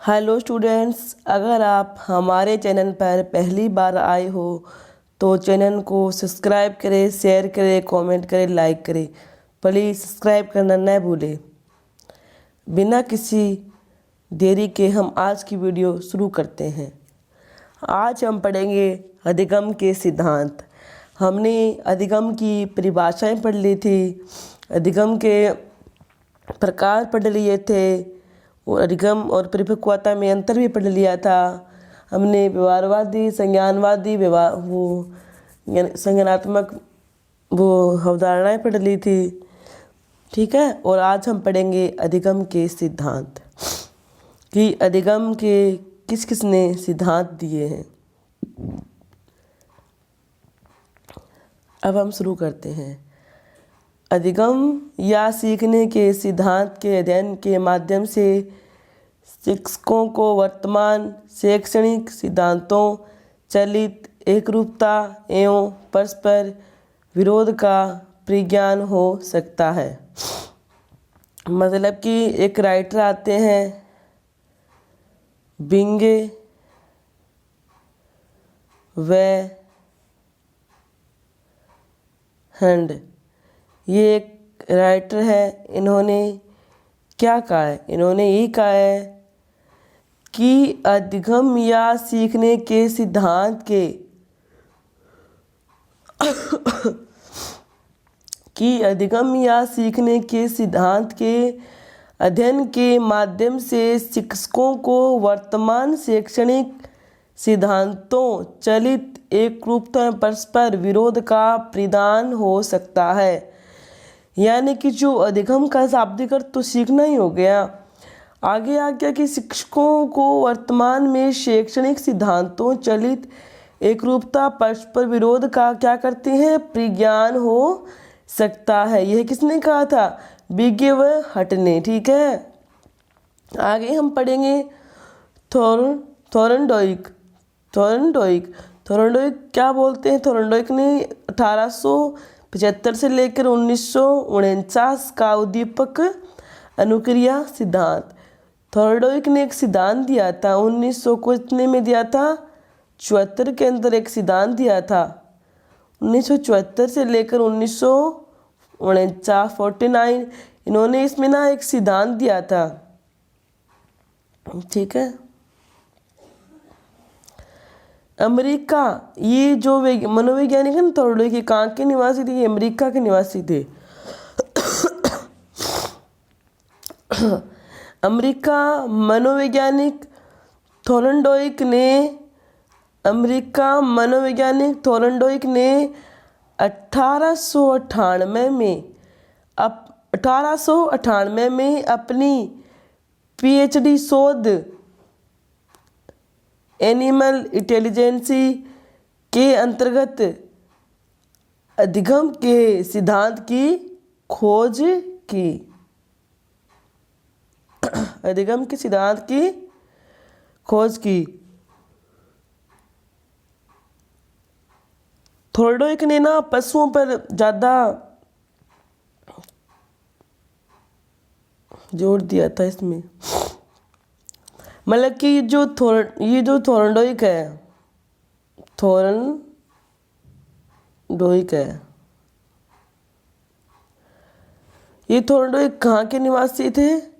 Hello students, अगर आप हमारे चैनल पर पहली बार आए हो तो चैनल को सब्सक्राइब करें, शेयर करें, कमेंट करें, लाइक करें। प्लीज़ सब्सक्राइब करना न भूलें। बिना किसी देरी के हम आज की वीडियो शुरू करते हैं। आज हम पढ़ेंगे अधिगम के सिद्धांत। हमने अधिगम की परिभाषाएं पढ़ ली थी, अधिगम के प्रकार पढ़ लिए थे और अधिगम और परिपक्वता में अंतर भी पढ़ लिया था। हमने व्यवहारवादी, संज्ञानवादी, संज्ञानात्मक अवधारणाएं पढ़ ली थी। ठीक है, और आज हम पढ़ेंगे अधिगम के सिद्धांत कि अधिगम के किस किस ने सिद्धांत दिए हैं। अब हम शुरू करते हैं। अधिगम या सीखने के सिद्धांत के अध्ययन के माध्यम से शिक्षकों को वर्तमान शैक्षणिक सिद्धांतों, चलित एकरूपता एवं परस्पर विरोध का परिज्ञान हो सकता है। मतलब कि एक राइटर आते हैं बिंगे व हंड, ये एक राइटर है। इन्होंने क्या कहा है? इन्होंने ये कहा है कि अधिगम या सीखने के सिद्धांत के अधिगम या सीखने के सिद्धांत के अध्ययन के माध्यम से शिक्षकों को वर्तमान शैक्षणिक सिद्धांतों, चलित एकरूपता परस्पर विरोध का परिज्ञान हो सकता है। यानी कि जो अधिगम का शाब्दिक अर्थ तो सीखना ही हो गया। आगे आ गया कि शिक्षकों को वर्तमान में शैक्षणिक सिद्धांतों, चलित एकरूपता परस्पर विरोध का क्या करते हैं? परिज्ञान हो सकता है। यह किसने कहा था? बिंगे व हंड ने। ठीक है, आगे हम पढ़ेंगे थॉर्नडाइक। थॉर्नडाइक क्या बोलते हैं? थॉर्नडाइक ने 1875 से लेकर 1949 का उद्दीपक अनुक्रिया सिद्धांत। थॉर्नडाइक ने एक सिद्धांत दिया था 1900 को इतने में दिया था 74 के अंदर एक सिद्धांत दिया था। 1974 से लेकर 1949 49 इन्होंने इसमें ना एक सिद्धांत दिया था। ठीक है, अमेरिका, ये जो मनोवैज्ञानिक है ना थॉर्नडाइक, के कहाँ के निवासी थे? ये अमेरिका के निवासी थे। अमेरिका मनोवैज्ञानिक थॉर्नडाइक ने 1898 में अपनी पीएचडी शोध एनिमल इंटेलिजेंसी के अंतर्गत अधिगम के सिद्धांत की खोज की। अधिगम के सिद्धांत की खोज की। थॉर्नडाइक ने ना पशुओं पर ज़्यादा जोर दिया था इसमें। मतलब कि ये जो थॉर्नडाइक है, ये थॉर्नडाइक कहाँ के निवासी थे?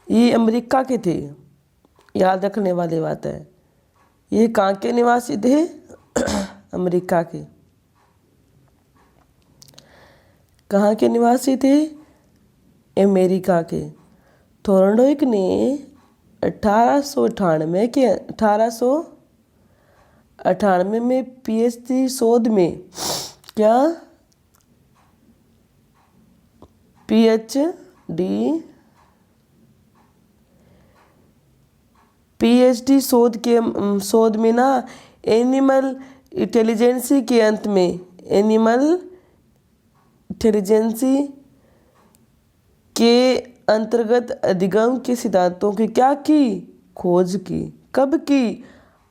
ये अमेरिका के थे। याद रखने वाली बात है। ये कहाँ के निवासी थे? अमेरिका के। कहाँ के निवासी थे? अमेरिका के। थॉर्नडाइक ने 1898 में पीएचडी शोध में क्या पीएचडी शोध में ना एनिमल इंटेलिजेंसी के अंत में एनिमल इंटेलिजेंसी के अंतर्गत अधिगम के सिद्धांतों की क्या की? खोज की। कब की?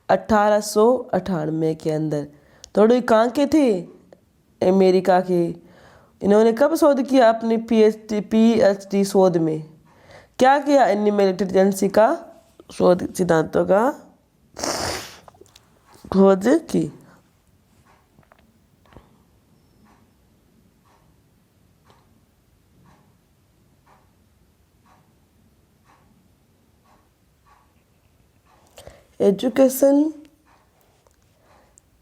1898 के अंदर। थोड़े कहाँ के थे? अमेरिका के। इन्होंने कब शोध किया? अपनी पीएचडी शोध में क्या किया? एनिमल इंटेलिजेंसी का शोध सिद्धांतों का खोज की। एजुकेशन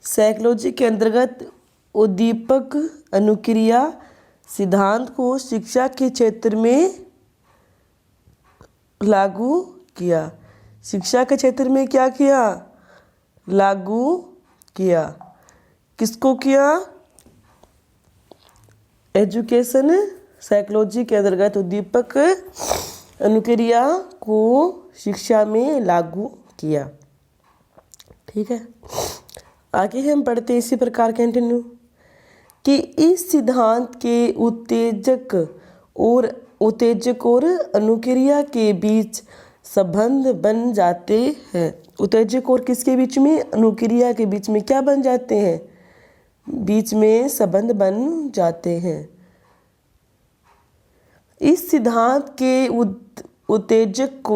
साइकोलॉजी के अंतर्गत उद्दीपक अनुक्रिया सिद्धांत को शिक्षा के क्षेत्र में लागू किया। शिक्षा के क्षेत्र में क्या किया? लागू किया। किसको किया? एजुकेशन साइकोलॉजी के अंतर्गत उद्दीपक अनुक्रिया को शिक्षा में लागू किया। ठीक है, आगे हम पढ़ते हैं इसी प्रकार कंटिन्यू कि इस सिद्धांत के उत्तेजक और अनुक्रिया के बीच संबंध बन जाते हैं। उत्तेजक और किसके बीच में? अनुक्रिया के बीच में क्या बन जाते हैं? बीच में संबंध बन जाते हैं। इस सिद्धांत के उत्तेजक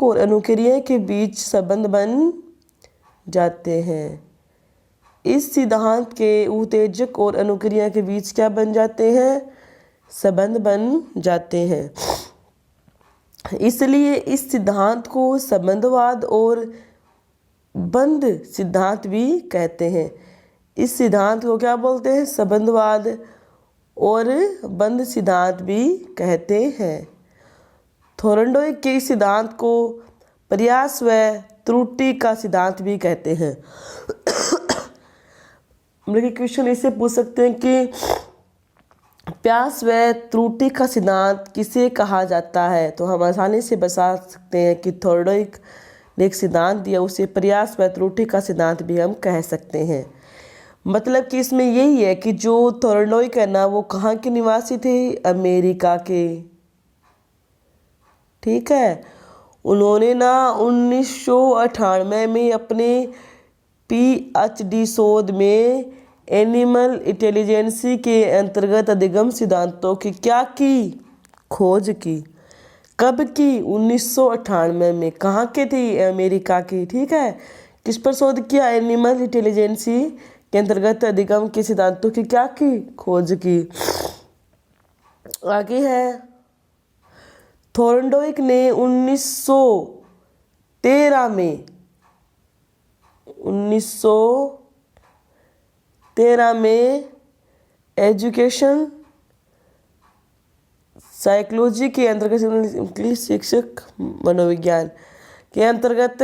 और अनुक्रिया के बीच संबंध बन जाते हैं। इस सिद्धांत के उत्तेजक और अनुक्रिया के बीच क्या बन जाते हैं? संबंध बन जाते हैं। इसलिए इस सिद्धांत को संबंधवाद और बंध सिद्धांत भी कहते हैं। इस सिद्धांत को क्या बोलते हैं? संबंधवाद और बंध सिद्धांत भी कहते हैं। थॉर्नडाइक के इस सिद्धांत को प्रयास व त्रुटि का सिद्धांत भी कहते हैं। हम लोग क्वेश्चन ऐसे पूछ सकते हैं कि प्रयास व त्रुटि का सिद्धांत किसे कहा जाता है? तो हम आसानी से बता सकते हैं कि थॉर्नडाइक ने एक सिद्धांत दिया, उसे प्रयास व त्रुटि का सिद्धांत भी हम कह सकते हैं। मतलब कि इसमें यही है कि जो थॉर्नडाइक है ना, वो कहाँ के निवासी थे? अमेरिका के। ठीक है, उन्होंने ना 1998 में अपने PhD शोध में एनिमल इंटेलिजेंसी के अंतर्गत अधिगम सिद्धांतों की क्या की? खोज की। कब की? 1998 में। कहाँ के थी? अमेरिका की। ठीक है, किस पर शोध किया? एनिमल इंटेलिजेंसी के अंतर्गत अधिगम के सिद्धांतों की क्या की? खोज की। आगे है, थॉर्नडाइक ने 1913 में एजुकेशन साइकोलॉजी के अंतर्गत शिक्षक मनोविज्ञान के अंतर्गत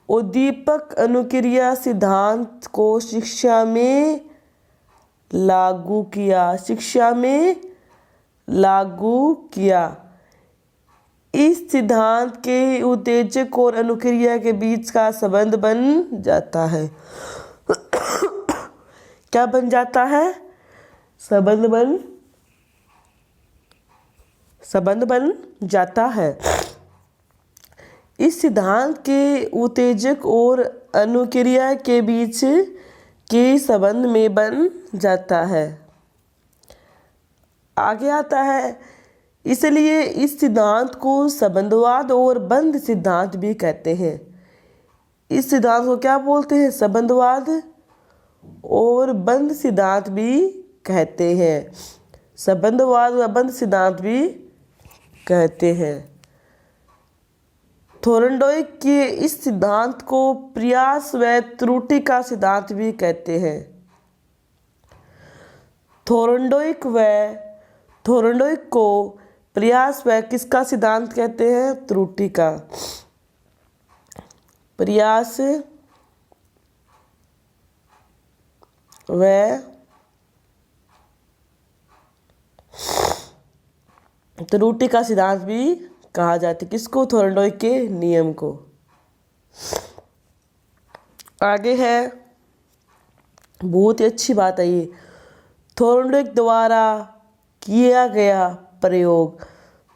उद्दीपक अनुक्रिया सिद्धांत को शिक्षा में लागू किया। शिक्षा में लागू किया। इस सिद्धांत के उत्तेजक और अनुक्रिया के बीच का संबंध बन जाता है। क्या बन जाता है? संबंध बन जाता है। इस सिद्धांत के उत्तेजक और अनुक्रिया के बीच के संबंध में बन जाता है। आगे आता है, इसलिए इस सिद्धांत को संबंधवाद और बंध सिद्धांत भी कहते हैं। इस सिद्धांत को क्या बोलते हैं? संबंधवाद और बंध सिद्धांत भी कहते हैं। संबंधवाद व बंध सिद्धांत भी कहते हैं। थॉर्नडाइक के इस सिद्धांत को प्रयास व त्रुटि का सिद्धांत भी कहते हैं। थॉर्नडाइक को प्रयास व किसका सिद्धांत कहते हैं? त्रुटि का। प्रयास व त्रुटि का सिद्धांत भी कहा जाता है। किसको? थॉर्नडाइक के नियम को। आगे है, बहुत ही अच्छी बात है ये, थॉर्नडाइक द्वारा किया गया प्रयोग।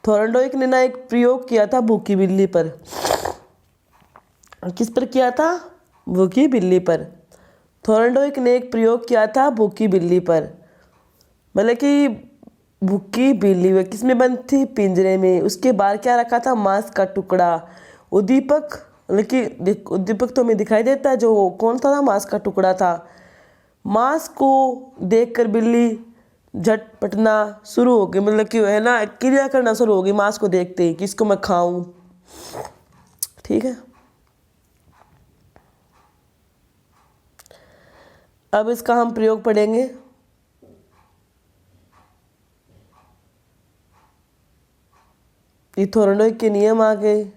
थॉर्नडाइक ने ना एक प्रयोग किया था भूखी बिल्ली पर। किस पर किया था? भूखी बिल्ली पर। थॉर्नडाइक ने एक प्रयोग किया था भूखी बिल्ली पर। मतलब कि भूखी बिल्ली वह किस में बंद थी? पिंजरे में। उसके बाहर क्या रखा था? मांस का टुकड़ा। उद्दीपक, लेकिन उद्दीपक तो हमें दिखाई देता है, जो कौन था ना, मांस का टुकड़ा था। मांस को देखकर बिल्ली झटपटना शुरू हो गई, मतलब कि है ना क्रिया करना शुरू हो गई मांस को देखते ही कि इसको मैं खाऊं। ठीक है, अब इसका हम प्रयोग पढ़ेंगे। ये थोर्नडॉय के नियम आ गए।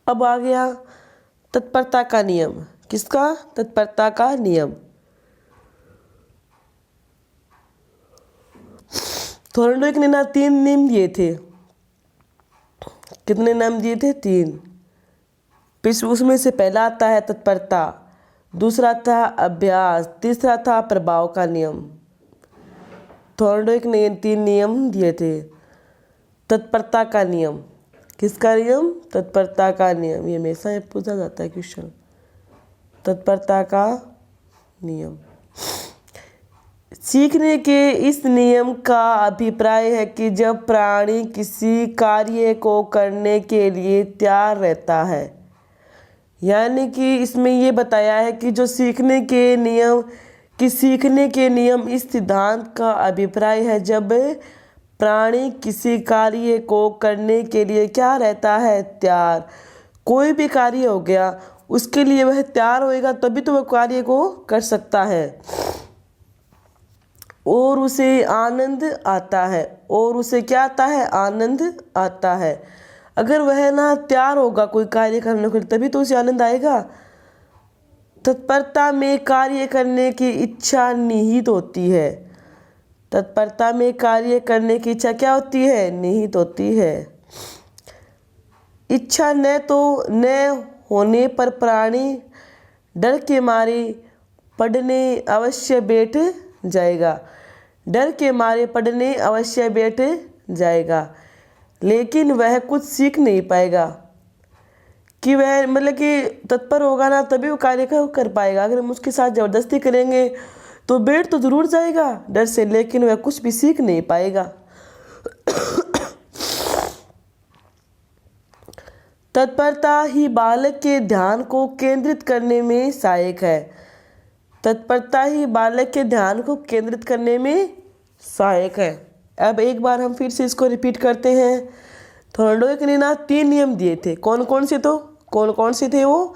अब आ गया तत्परता का नियम। किसका? तत्परता का नियम। थोर्नडॉय ने ना 3 नियम दिए थे। कितने नियम दिए थे? 3। उसमें से पहला आता है तत्परता, दूसरा था अभ्यास, तीसरा था प्रभाव का नियम। थोर्नडॉय ने 3 नियम दिए थे। तत्परता का नियम। किसका नियम? तत्परता का नियम। ये हमेशा पूछा जाता है क्वेश्चन। तत्परता का नियम। सीखने के इस नियम का अभिप्राय है कि जब प्राणी किसी कार्य को करने के लिए तैयार रहता है, यानी कि इसमें ये बताया है कि जो सीखने के नियम इस सिद्धांत का अभिप्राय है जब प्राणी किसी कार्य को करने के लिए क्या रहता है? तैयार। कोई भी कार्य हो गया, उसके लिए वह तैयार होएगा तभी तो वह कार्य को कर सकता है और उसे आनंद आता है। और उसे क्या आता है? आनंद आता है। अगर वह ना तैयार होगा कोई कार्य करने के लिए तभी तो उसे आनंद आएगा। तत्परता में कार्य करने की इच्छा निहित होती है। तत्परता में कार्य करने की इच्छा क्या होती है? निहित होती है। इच्छा न होने पर प्राणी डर के मारे पढ़ने अवश्य बैठ जाएगा। डर के मारे पढ़ने अवश्य बैठ जाएगा, लेकिन वह कुछ सीख नहीं पाएगा। कि वह मतलब कि तत्पर होगा ना तभी वो कार्य कर पाएगा। अगर हम उसके साथ ज़बरदस्ती करेंगे तो बैठ तो ज़रूर जाएगा डर से, लेकिन वह कुछ भी सीख नहीं पाएगा। तत्परता ही बालक के ध्यान को केंद्रित करने में सहायक है। तत्परता ही बालक के ध्यान को केंद्रित करने में सहायक है। अब एक बार हम फिर से इसको रिपीट करते हैं। थोर्नडॉय ने ना 3 नियम दिए थे। कौन कौन से थे वो?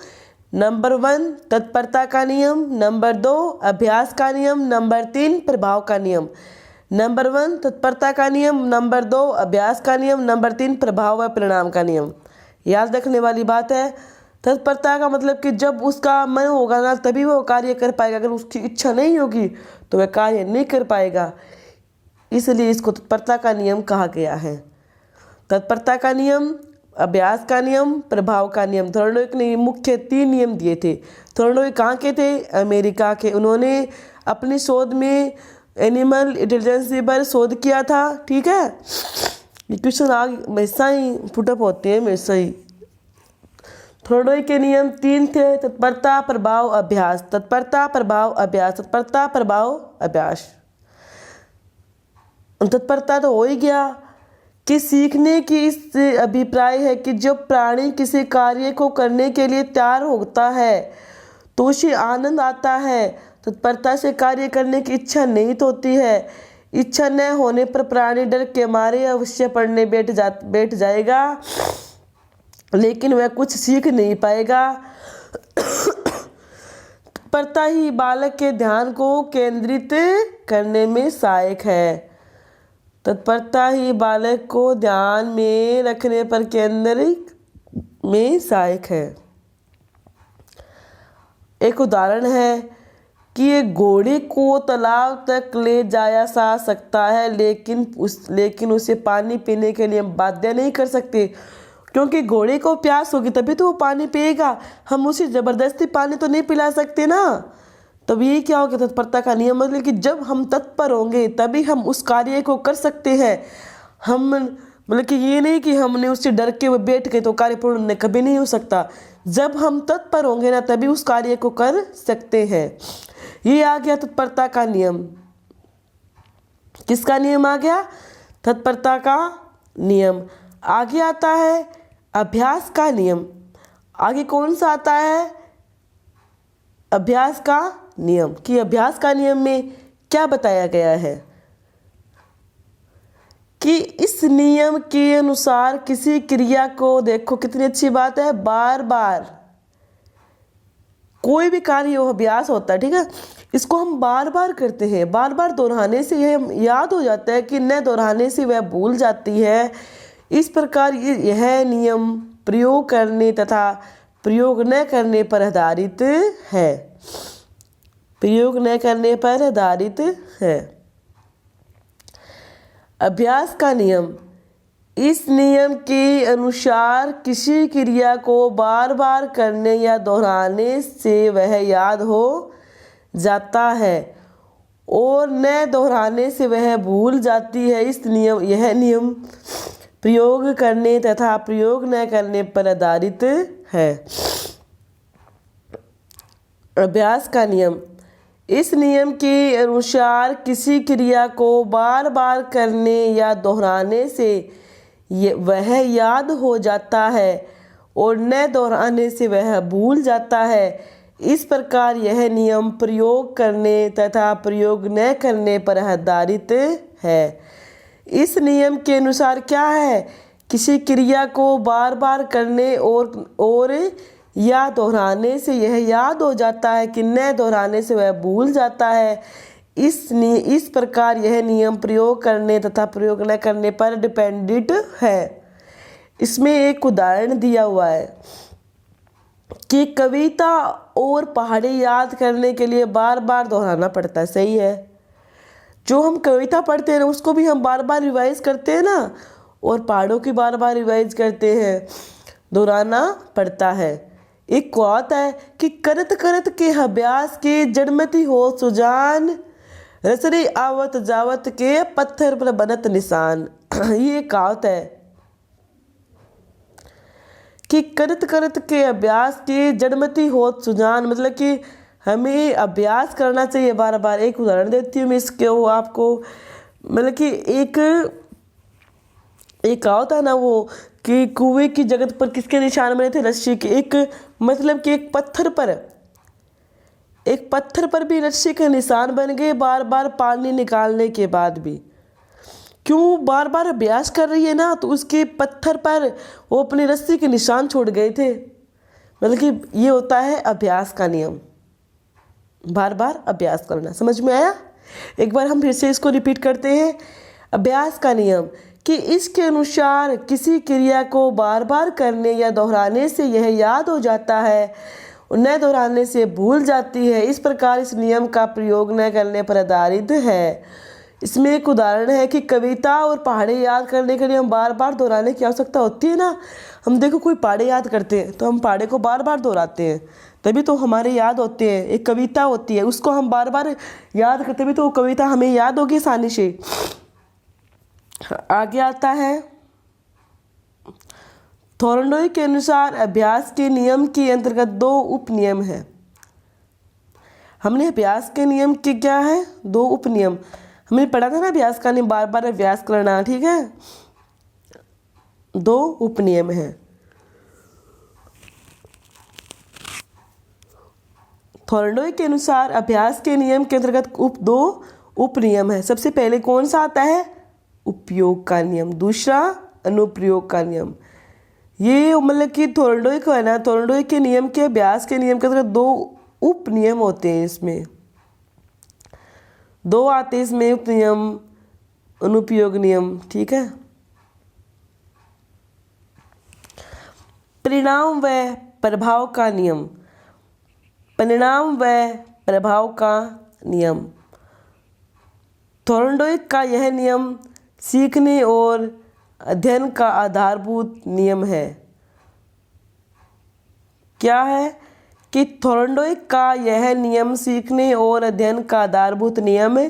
नंबर 1 तत्परता का नियम, नंबर 2 अभ्यास का नियम, नंबर 3 प्रभाव का नियम। नंबर 1 तत्परता का नियम, नंबर 2 अभ्यास का नियम, नंबर 3 प्रभाव व परिणाम का नियम। याद रखने वाली बात है। तत्परता का मतलब कि जब उसका मन होगा ना तभी वो कार्य कर पाएगा। अगर उसकी इच्छा नहीं होगी तो वह कार्य नहीं कर पाएगा, इसलिए इसको तत्परता का नियम कहा गया है। तत्परता का नियम, अभ्यास का नियम, प्रभाव का नियम। थोर्नडॉय ने मुख्य 3 नियम दिए थे। थोर्नडॉय कहाँ के थे? अमेरिका के। उन्होंने अपनी शोध में एनिमल इंटेलिजेंस पर शोध किया था। ठीक है, ये क्वेश्चन आगे हमेशा ही पुटअप होते हैं, हमेशा ही। थोर्नडॉय के नियम 3 थे। तत्परता, प्रभाव, अभ्यास। तत्परता, प्रभाव, अभ्यास। तत्परता, प्रभाव, अभ्यास। तत्परता तो हो ही गया कि सीखने की इस अभिप्राय है कि जब प्राणी किसी कार्य को करने के लिए तैयार होता है तो उसे आनंद आता है। तत्परता से कार्य करने की इच्छा निहित होती है। इच्छा न होने पर प्राणी डर के मारे अवश्य पढ़ने बैठ जाएगा, लेकिन वह कुछ सीख नहीं पाएगा। तत्परता ही बालक के ध्यान को केंद्रित करने में सहायक है। तत्परता ही बालक को ध्यान में रखने पर केंद्रित में सहायक है। एक उदाहरण है कि एक घोड़े को तालाब तक ले जाया जा सकता है, लेकिन उसे पानी पीने के लिए बाध्य नहीं कर सकते, क्योंकि घोड़े को प्यास होगी तभी तो वो पानी पिएगा। हम उसे ज़बरदस्ती पानी तो नहीं पिला सकते ना। तब ये क्या होगा? तत्परता का नियम मतलब कि जब हम तत्पर होंगे तभी हम उस कार्य को कर सकते हैं। हम मतलब कि ये नहीं कि हमने उससे डर के बैठ गए तो कार्य पूर्ण कभी नहीं हो सकता। जब हम तत्पर होंगे ना तभी उस कार्य को कर सकते हैं। ये आ गया तत्परता का नियम। किसका नियम आ गया? तत्परता का नियम। आगे आता है अभ्यास का नियम। आगे कौन सा आता है? अभ्यास का नियम। कि अभ्यास का नियम में क्या बताया गया है कि इस नियम के अनुसार किसी क्रिया को, देखो कितनी अच्छी बात है, बार बार कोई भी कार्य हो, अभ्यास होता है, ठीक है, इसको हम बार बार करते हैं, बार बार दोहराने से यह याद हो जाता है कि न दोहराने से वह भूल जाती है। इस प्रकार यह नियम प्रयोग करने तथा प्रयोग न करने पर आधारित है। प्रयोग न करने पर आधारित है। अभ्यास का नियम। इस नियम के अनुसार किसी क्रिया को बार बार करने या दोहराने से वह याद हो जाता है और न दोहराने से वह भूल जाती है। यह नियम प्रयोग करने तथा प्रयोग न करने पर आधारित है। अभ्यास का नियम। इस नियम के अनुसार किसी क्रिया को बार बार करने या दोहराने से वह याद हो जाता है और न दोहराने से वह भूल जाता है। इस प्रकार यह नियम प्रयोग करने तथा प्रयोग न करने पर आधारित है। इस नियम के अनुसार क्या है? किसी क्रिया को बार बार करने और या दोहराने से यह याद हो जाता है कि न दोहराने से वह भूल जाता है। इस प्रकार यह नियम प्रयोग करने तथा प्रयोग न करने पर डिपेंडेंट है। इसमें एक उदाहरण दिया हुआ है कि कविता और पहाड़ी याद करने के लिए बार बार दोहराना पड़ता है। सही है, जो हम कविता पढ़ते हैं ना उसको भी हम बार बार रिवाइज करते हैं ना, और पहाड़ों की बार बार रिवाइज करते हैं, दोहराना पड़ता है। एक कहावत है कि करत करत के अभ्यास के जड़मती हो सुजान, रसरी आवत जावत के पत्थर पर बनत निशान। ये कहावत है कि करत करत के अभ्यास के जड़मती होत सुजान, मतलब कि हमें अभ्यास करना चाहिए बार बार। एक उदाहरण देती हूँ मैं इसके वो आपको, मतलब कि एक कहावत है ना वो कि कुएं की जगत पर किसके निशान बने थे? रस्सी के। एक मतलब कि एक पत्थर पर भी रस्सी के निशान बन गए बार बार पानी निकालने के बाद भी। क्यों? बार बार अभ्यास कर रही है ना, तो उसके पत्थर पर वो अपनी रस्सी के निशान छोड़ गए थे। मतलब कि ये होता है अभ्यास का नियम, बार बार अभ्यास करना। समझ में आया? एक बार हम फिर से इसको रिपीट करते हैं। अभ्यास का नियम कि इसके अनुसार किसी क्रिया को बार बार करने या दोहराने से यह याद हो जाता है, न दोहराने से भूल जाती है। इस प्रकार इस नियम का प्रयोग न करने पर आधारित है। इसमें एक उदाहरण है कि कविता और पहाड़ी याद करने के लिए हम बार बार दोहराने की आवश्यकता होती है ना। हम देखो कोई पहाड़ी याद करते हैं तो हम पहाड़ी को बार बार दोहराते हैं, तभी तो हमारे याद होते हैं। एक कविता होती है उसको हम बार बार याद करते, तभी तो वो कविता हमें याद होगी आसानी से। आगे आता है थॉर्नडॉय के अनुसार अभ्यास के नियम के अंतर्गत 2 उपनियम है। हमने अभ्यास के नियम के क्या है? 2 उपनियम हमने पढ़ा था ना। अभ्यास का नियम बार बार अभ्यास करना, ठीक है। 2 उपनियम है। थॉर्नडॉय के अनुसार अभ्यास के नियम के अंतर्गत 2 उपनियम है। सबसे पहले कौन सा आता है? उपयोग का नियम। दूसरा अनुप्रयोग का नियम। ये मतलब कि थॉर्नडॉय का है ना, थॉर्नडॉय के नियम के अभ्यास के नियम के अंतर्गत 2 उपनियम होते हैं। इसमें 2 आते हैं इसमें, उप नियम, अनुप्रयोग नियम, ठीक है। परिणाम व प्रभाव का नियम। परिणाम व प्रभाव का नियम। थॉर्नडॉय का यह नियम सीखने और अध्ययन का आधारभूत नियम है। क्या है? कि थॉर्नडॉय का यह नियम सीखने और अध्ययन का आधारभूत नियम है।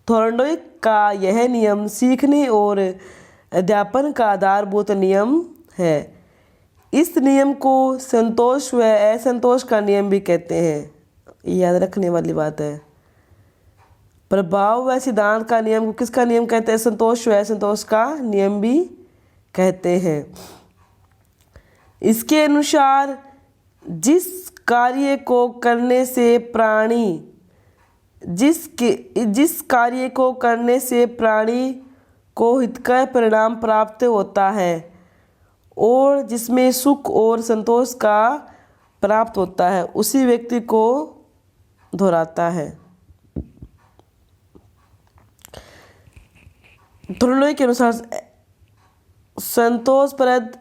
थॉर्नडॉय का यह नियम सीखने और अध्यापन का आधारभूत नियम है। इस नियम को संतोष व असंतोष का नियम भी कहते हैं। ये याद रखने वाली बात है। प्रभाव व सिद्धांत का नियम को किसका नियम कहते हैं? संतोष व संतोष का नियम भी कहते हैं। इसके अनुसार जिस कार्य को करने से प्राणी जिस कार्य को करने से प्राणी को हितकर परिणाम प्राप्त होता है और जिसमें सुख और संतोष का प्राप्त होता है, उसी व्यक्ति को दोहराता है। थोरनडॉय के अनुसार संतोषप्रद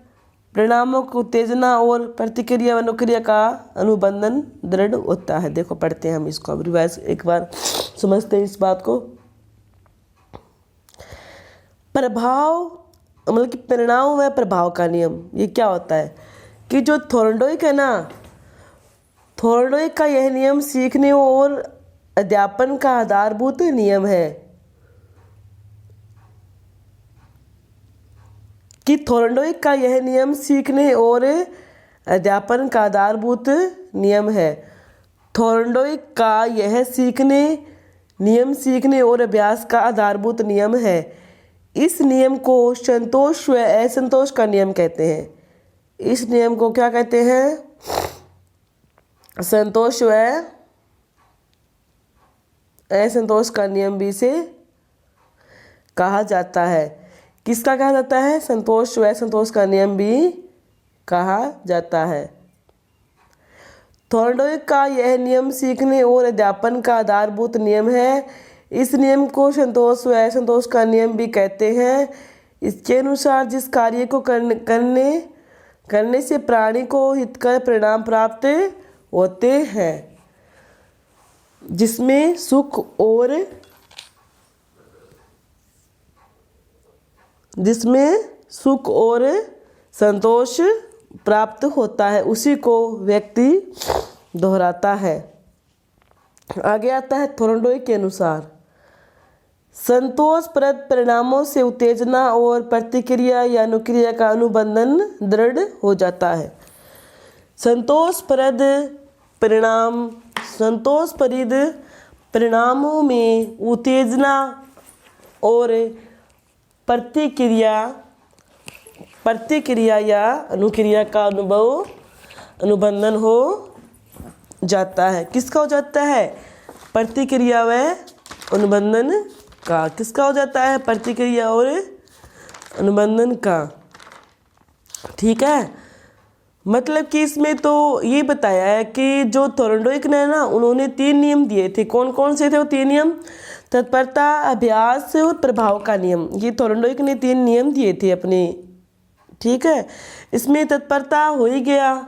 परिणामों को उत्तेजना और प्रतिक्रिया व अनुक्रिया का अनुबंधन दृढ़ होता है। देखो पढ़ते हैं हम इसको, अब रिवाइज एक बार समझते हैं इस बात को। प्रभाव मतलब कि परिणाम व प्रभाव का नियम, ये क्या होता है कि जो थोरनडॉय है ना, थोरनडॉय का यह नियम सीखने और अध्यापन का आधारभूत नियम है कि थोरनडॉय का यह नियम सीखने और अध्यापन का आधारभूत नियम है। थोरनडॉय का यह नियम सीखने और अभ्यास का आधारभूत नियम है। इस नियम को संतोष व असंतोष का नियम कहते हैं। इस नियम को क्या कहते हैं? संतोष व असंतोष का नियम भी इसे कहा जाता है। किसका कहा जाता है? संतोष व असंतोष का नियम भी कहा जाता है। थोरनडॉय का यह नियम सीखने और अध्यापन का आधारभूत नियम है। इस नियम को संतोष व असंतोष का नियम भी कहते हैं। इसके अनुसार जिस कार्य को करने से प्राणी को हितकर परिणाम प्राप्त होते हैं, जिसमें सुख और संतोष प्राप्त होता है, उसी को व्यक्ति दोहराता है। आगे आता है थोरनडॉय के अनुसार संतोषप्रद परिणामों से उत्तेजना और प्रतिक्रिया या अनुक्रिया का अनुबंधन दृढ़ हो जाता है। संतोषप्रद परिणामों में उत्तेजना और प्रतिक्रिया या अनुक्रिया का अनुबंधन हो जाता है। किसका हो जाता है? प्रतिक्रिया व अनुबंधन का। किसका हो जाता है? प्रतिक्रिया और अनुबंधन का। ठीक है, मतलब कि इसमें तो ये बताया है कि जो थोरनडॉय ने ना, उन्होंने 3 नियम दिए थे। कौन कौन से थे वो 3 नियम? तत्परता, अभ्यास और प्रभाव का नियम। ये थोरनडॉय ने 3 नियम दिए थे अपने। ठीक है, इसमें तत्परता हो ही गया,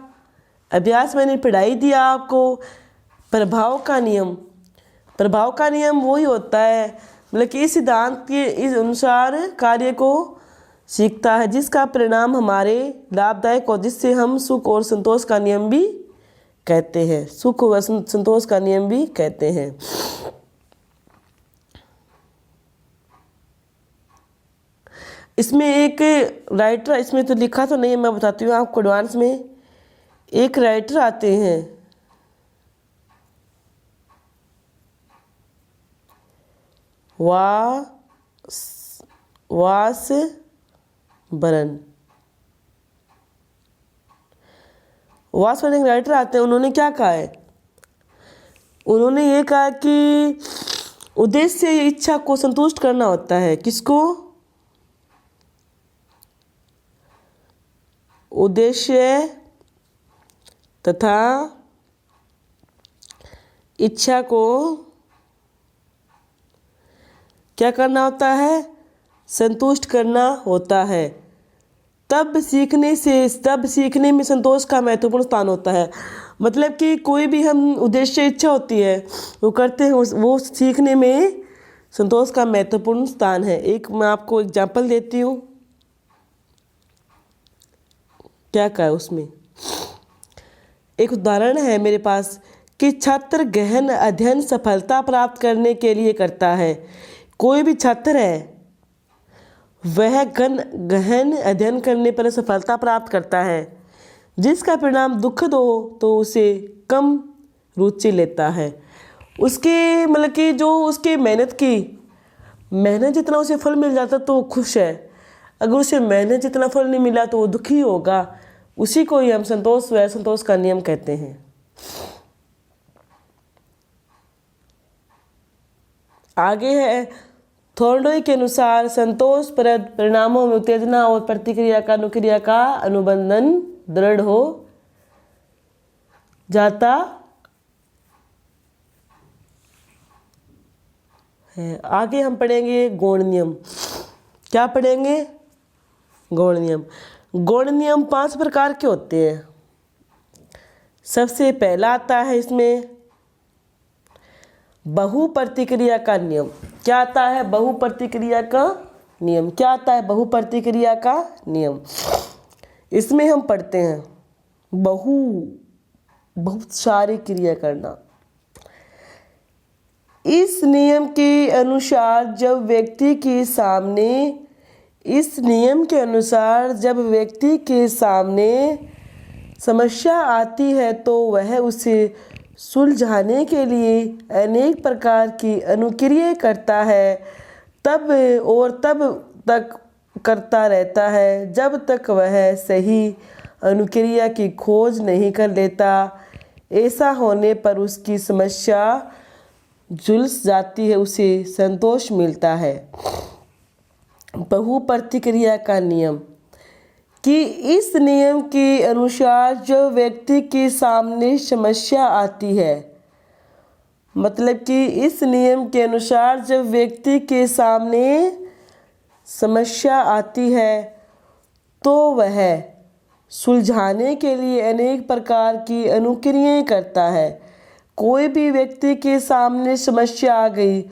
अभ्यास मैंने पढ़ाई दिया आपको। प्रभाव का नियम वही होता है मतलब कि इस सिद्धांत के इस अनुसार कार्य को सीखता है, जिसका परिणाम हमारे लाभदायक हो, जिससे हम सुख और संतोष का नियम भी कहते हैं। सुख व संतोष का नियम भी कहते हैं। इसमें एक राइटर, इसमें तो लिखा तो नहीं है, मैं बताती हूँ आपको एडवांस में। एक राइटर आते हैं, वासबर्न एक राइटर आते हैं। उन्होंने क्या कहा है? उन्होंने ये कहा कि उद्देश्य से इच्छा को संतुष्ट करना होता है। किसको? उद्देश्य तथा इच्छा को क्या करना होता है? संतुष्ट करना होता है। तब सीखने में संतोष का महत्वपूर्ण स्थान होता है। मतलब कि कोई भी हम उद्देश्य इच्छा होती है वो करते हैं, वो सीखने में संतोष का महत्वपूर्ण स्थान है। एक मैं आपको एग्जाम्पल देती हूँ, क्या कहा है उसमें। एक उदाहरण है मेरे पास कि छात्र गहन अध्ययन सफलता प्राप्त करने के लिए करता है। कोई भी छात्र है वह गहन अध्ययन करने पर सफलता प्राप्त करता है, जिसका परिणाम दुखद हो तो उसे कम रुचि लेता है। उसकी मतलब कि जो उसकी मेहनत जितना उसे फल मिल जाता तो वो खुश है। अगर उसे मेहनत जितना फल नहीं मिला तो वो दुखी होगा। उसी को ही हम संतोष व असंतोष का नियम कहते हैं। आगे है, थोर्नडॉय के अनुसार संतोषप्रद परिणामों में उत्तेजना और प्रतिक्रिया का अनुक्रिया का अनुबंधन दृढ़ हो जाता है। आगे हम पढ़ेंगे गौण नियम। क्या पढ़ेंगे? गौण नियम। गौण नियम 5 प्रकार के होते हैं। सबसे पहला आता है इसमें बहु प्रतिक्रिया का नियम। क्या आता है? बहु प्रतिक्रिया का नियम। क्या आता है? बहु प्रतिक्रिया का नियम। इसमें हम पढ़ते हैं बहुत सारी क्रिया करना। इस नियम के अनुसार जब व्यक्ति के सामने समस्या आती है तो वह उसे सुलझाने के लिए अनेक प्रकार की अनुक्रिया करता है, तब तक करता रहता है जब तक वह सही अनुक्रिया की खोज नहीं कर लेता। ऐसा होने पर उसकी समस्या सुलझ जाती है, उसे संतोष मिलता है। बहु प्रतिक्रिया का नियम कि इस नियम के अनुसार जब व्यक्ति के सामने समस्या आती है, मतलब कि इस नियम के अनुसार जब व्यक्ति के सामने समस्या आती है तो वह सुलझाने के लिए अनेक प्रकार की अनुक्रियाएं करता है। कोई भी व्यक्ति के सामने समस्या आ गई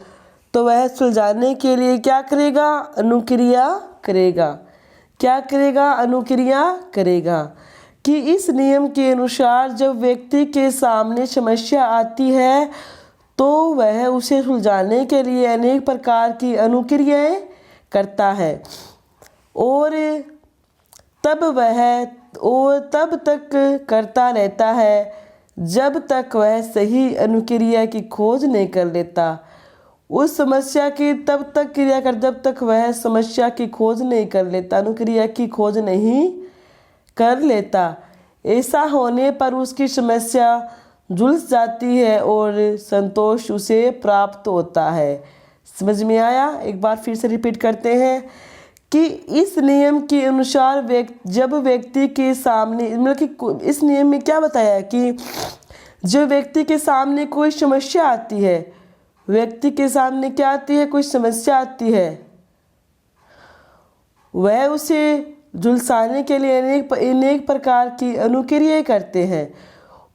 तो वह सुलझाने के लिए क्या करेगा? अनुक्रिया करेगा। क्या करेगा? अनुक्रिया करेगा। कि इस नियम के अनुसार जब व्यक्ति के सामने समस्या आती है तो वह उसे सुलझाने के लिए अनेक प्रकार की अनुक्रियाएं करता है और तब तक करता रहता है जब तक वह सही अनुक्रिया की खोज नहीं कर लेता। उस समस्या की तब तक क्रिया कर जब तक वह समस्या की खोज नहीं कर लेता, अनुक्रिया की खोज नहीं कर लेता। ऐसा होने पर उसकी समस्या सुलझ जाती है और संतोष उसे प्राप्त होता है। समझ में आया? एक बार फिर से रिपीट करते हैं कि इस नियम के अनुसार जब व्यक्ति के सामने, मतलब कि इस नियम में क्या बताया कि जब व्यक्ति के सामने कोई समस्या आती है, व्यक्ति के सामने क्या आती है? कोई समस्या आती है, वह उसे सुलझाने के लिए अनेक प्रकार की अनुक्रियाएं करते हैं।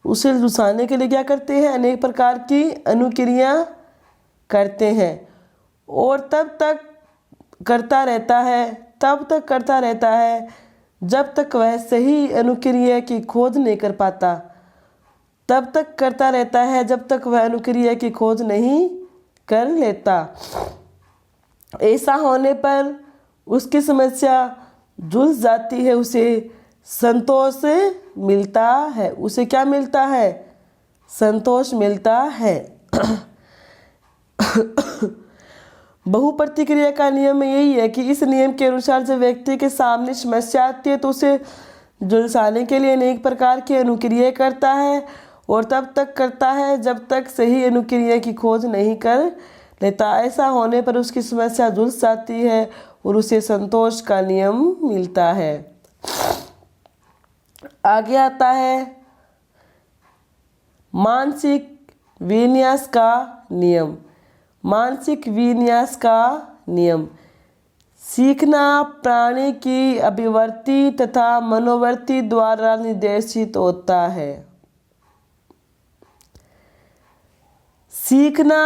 उसे सुलझाने के लिए क्या करते हैं? अनेक प्रकार की अनुक्रिया करते हैं और तब तक करता रहता है जब तक वह सही अनुक्रिया की खोज नहीं कर पाता। तब तक करता रहता है जब तक वह अनुक्रिया की खोज नहीं कर लेता। ऐसा होने पर उसकी समस्या सुलझ जाती है, उसे संतोष मिलता है। उसे क्या मिलता है? संतोष मिलता है। बहु प्रतिक्रिया का नियम यही है कि इस नियम के अनुसार जब व्यक्ति के सामने समस्या आती है तो उसे सुलझाने के लिए अनेक प्रकार की अनुक्रिया करता है और तब तक करता है जब तक सही अनुक्रिया की खोज नहीं कर लेता। ऐसा होने पर उसकी समस्या सुलझ जाती है और उसे संतोष का नियम मिलता है। आगे आता है मानसिक विन्यास का नियम। मानसिक विन्यास का नियम सीखना प्राणी की अभिवृत्ति तथा मनोवृत्ति द्वारा निर्देशित होता है। सीखना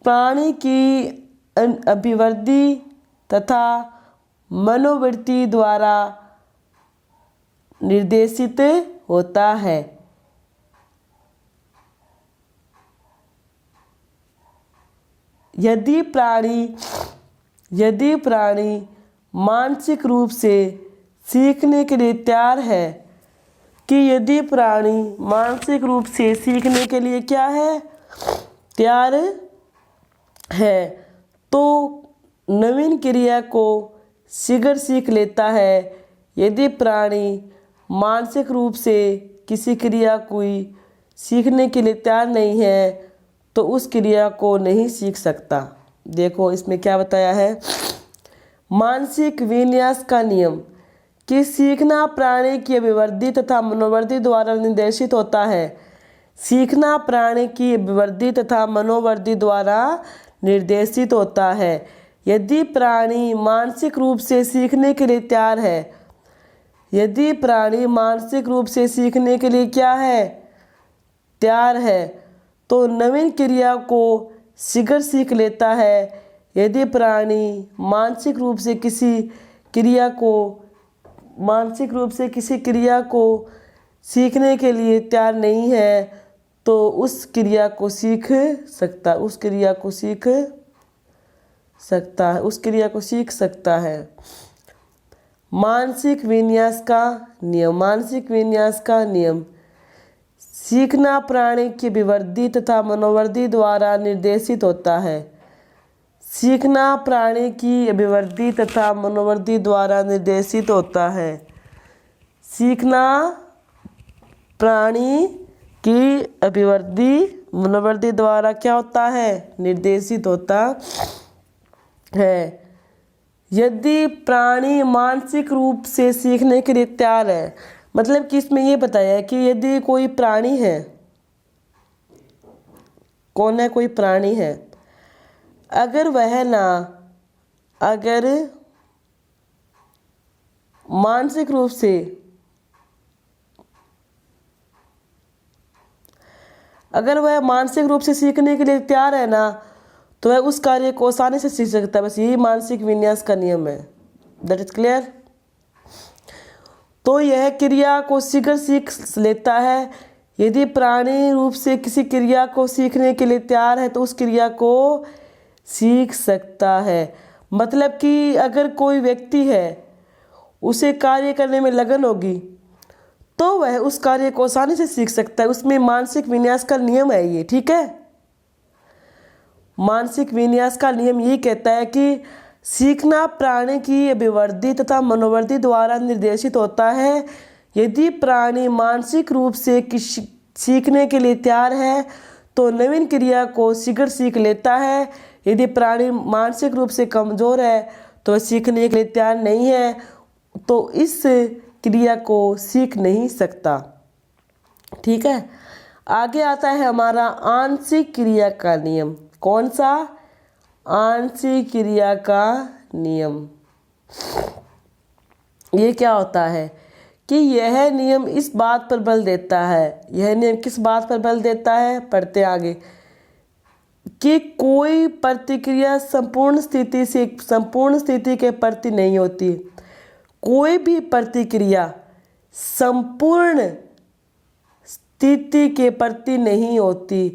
प्राणी की अभिवृत्ति तथा मनोवृत्ति द्वारा निर्देशित होता है। यदि प्राणी मानसिक रूप से सीखने के लिए तैयार है कि यदि प्राणी मानसिक रूप से सीखने के लिए क्या है, तैयार है, तो नवीन क्रिया को शीघ्र सीख लेता है। यदि प्राणी मानसिक रूप से किसी क्रिया को सीखने के लिए तैयार नहीं है तो उस क्रिया को नहीं सीख सकता। देखो इसमें क्या बताया है, मानसिक विन्यास का नियम कि सीखना प्राणी की अभिवृद्धि तथा मनोवृद्धि द्वारा निर्देशित होता है। सीखना प्राणी की अभिवृद्धि तथा मनोवृद्धि द्वारा निर्देशित होता है। यदि प्राणी मानसिक रूप से सीखने के लिए तैयार है, यदि प्राणी मानसिक रूप से सीखने के लिए क्या है, तैयार है, तो नवीन क्रिया को शीघ्र सीख लेता है। यदि प्राणी मानसिक रूप से किसी क्रिया को सीखने के लिए तैयार नहीं है तो उस क्रिया को सीख सकता है। मानसिक विन्यास का नियम सीखना प्राणी की अभिवृद्धि तथा मनोवृद्धि द्वारा निर्देशित होता है। सीखना प्राणी की अभिवृद्धि तथा मनोवृद्धि द्वारा निर्देशित होता है। सीखना प्राणी की अभिवृद्धि मनोवृद्धि द्वारा क्या होता है, निर्देशित होता है। यदि प्राणी मानसिक रूप से सीखने के लिए तैयार है, मतलब कि इसमें ये बताया है कि यदि कोई प्राणी है, कौन है, कोई प्राणी है, अगर मानसिक रूप से सीखने के लिए तैयार है ना, तो वह उस कार्य को आसानी से सीख सकता है। बस यही मानसिक विन्यास का नियम है। That is clear. तो यह क्रिया को शीघ्र सीख लेता है। यदि प्राणी रूप से किसी क्रिया को सीखने के लिए तैयार है तो उस क्रिया को सीख सकता है। मतलब कि अगर कोई व्यक्ति है, उसे कार्य करने में लगन होगी तो वह उस कार्य को आसानी से सीख सकता है। उसमें मानसिक विन्यास का नियम है ये, ठीक है। मानसिक विन्यास का नियम ये कहता है कि सीखना प्राणी की अभिवृद्धि तथा मनोवृद्धि द्वारा निर्देशित होता है। यदि प्राणी मानसिक रूप से सीखने के लिए तैयार है तो नवीन क्रिया को शीघ्र सीख लेता है। यदि प्राणी मानसिक रूप से कमज़ोर है तो सीखने के लिए तैयार नहीं है तो इस क्रिया को सीख नहीं सकता। ठीक है। आगे आता है हमारा आंशिक क्रिया का नियम। कौन सा? आंशिक क्रिया का नियम। ये क्या होता है कि यह नियम इस बात पर बल देता है, यह नियम किस बात पर बल देता है, पढ़ते आगे, कि कोई प्रतिक्रिया संपूर्ण स्थिति के प्रति नहीं होती। कोई भी प्रतिक्रिया संपूर्ण स्थिति के प्रति नहीं होती।